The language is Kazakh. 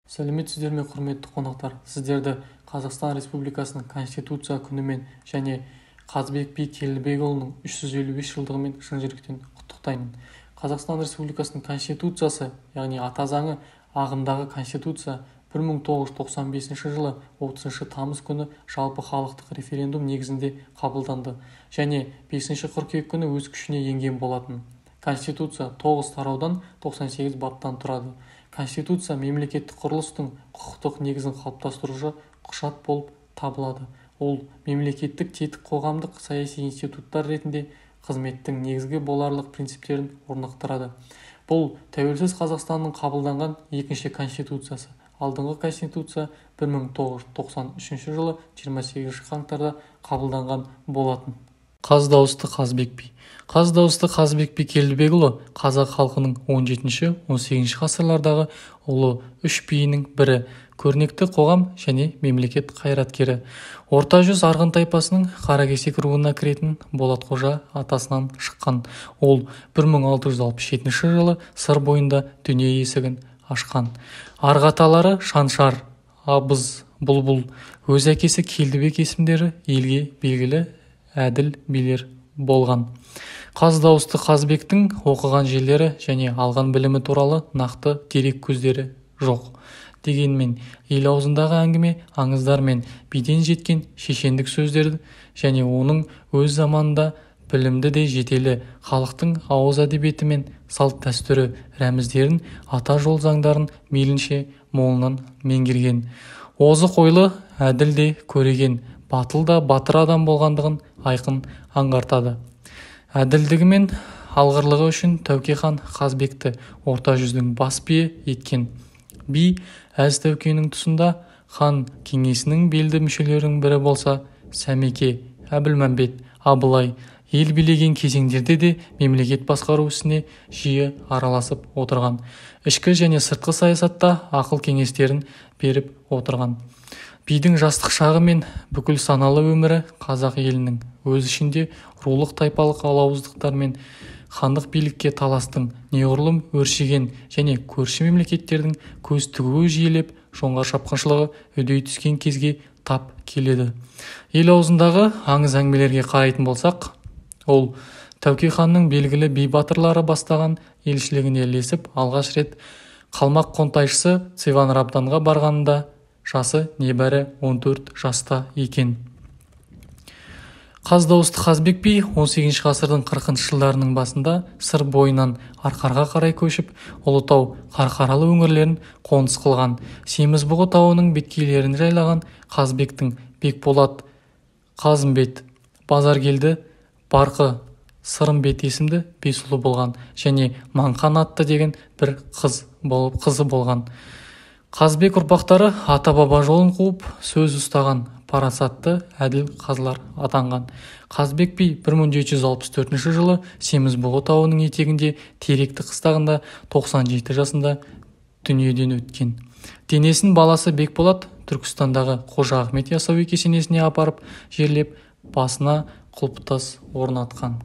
Сәлеметсіздер ме, құрметті қонақтар. Сіздерді Қазақстан Республикасының Конституция күнімен және Қазбек би Келдібекұлының 355 жылдығымен шын жүректен құттықтаймын. Қазақстан Республикасының Конституциясы, яғни ата заңы, ағымдағы Конституция 1995 жылы 30 тамыз күні жалпы халықтық референдум негізінде қабылданды және 5 қыркүйек күні өз күшіне енген болатын. Конституция 9 тараудан 98 баптан тұрады. Конституция мемлекеттік құрылыстың құқықтық негізін қалыптастырушы құжат болып табылады. Ол мемлекеттік тетік қоғамдық саяси институттар ретінде қызметтің негізгі боларлық принциптерін орнықтырады. Бұл тәуелсіз Қазақстанның қабылданған екінші конституциясы. Алдыңғы конституция 1993 жылы 28 қаңтарда қабылданған болатын. Қаз дауысты Қазбек би. Қаз дауысты Қазбек би Келдібекұлы қазақ халқының 17-18 ғасырлардағы ұлы үш биінің бірі, көрнекті қоғам және мемлекет қайраткері. Орта жүз арғын тайпасының Қаракесек руына кіретін Болатқожа атасынан шыққан. Ол 1667 жылы сыр бойында дүние есігін ашқан. Арғы аталары Шаншар, Абыз, Бұлбұл, өз әкесі Келдібек есімдері елге белгілі әділ билер болған. Қаз дауысты Қазбектің оқыған жерлері және алған білімі туралы нақты дерек көздері жоқ. Дегенмен, ел аузындағы әңгіме, аңыздар мен биден жеткен шешендік сөздерді және оның өз заманында білімді де жетелі халықтың ауыз әдебиеті мен салт дәстүрі рәміздерін, ата жол заңдарын мейлінше молынан меңгерген. Озық ойлы, әділ де көреген, батыл да батыр адам болғандығын айқын аңғартады. Әділдігі мен алғырлығы үшін Тәуке хан Қазбекті орта жүздің бас биі еткен. Би әз Тәукенің тұсында хан кеңесінің белді мүшелерінің бірі болса, Сәмеке, Әбілмәмбет, Абылай ел билеген кезеңдерде де мемлекет басқару ісіне жиі араласып отырған. Ішкі және сыртқы саясатта ақыл кеңестерін беріп отырған. Бидің жастық шағы мен бүкіл саналы өмірі қазақ елінің өз ішінде рулық тайпалық алауыздықтар мен хандық билікке таластың неғұрлым өршіген және көрші мемлекеттердің көз тігуі жиілеп, жоңғар шапқыншылығы үдей түскен кезге тап келеді. Ел аузындағы аңыз әңгімелерге қарайтын болсақ, ол Тәуке ханның белгілі би батырлары бастаған елшілігіне ілесіп, алғаш рет қалмақ қонтайшысы Цеван-Рабданға барғанында жасы небәрі 14 жаста екен. Қаз дауысты Қазбек би 18 ғасырдың 40 жылдарының басында сыр бойынан арқарға қарай көшіп, Ұлытау, Қарқаралы өңірлерін қоныс қылған. Семізбұғы тауының беткейлерін жайлаған Қазбектің Бекболат, Қазымбет, Базаркелді, Барқы, Сырымбет есімді бес ұлы болған және Маңқан атты деген бір қызы болған. Қазбек ұрпақтары ата-баба жолын қуып, сөз ұстаған, парасатты, әділ қазылар атанған. Қазбек би 1764 жылы Семізбұғы тауының етегінде Теректі қыстағында 97 жасында дүниеден өткен. Денесін баласы Бекболат Түркістандағы Қожа Ахмет Яссауи кесенесіне апарып жерлеп, басына құлпытас орнатқан.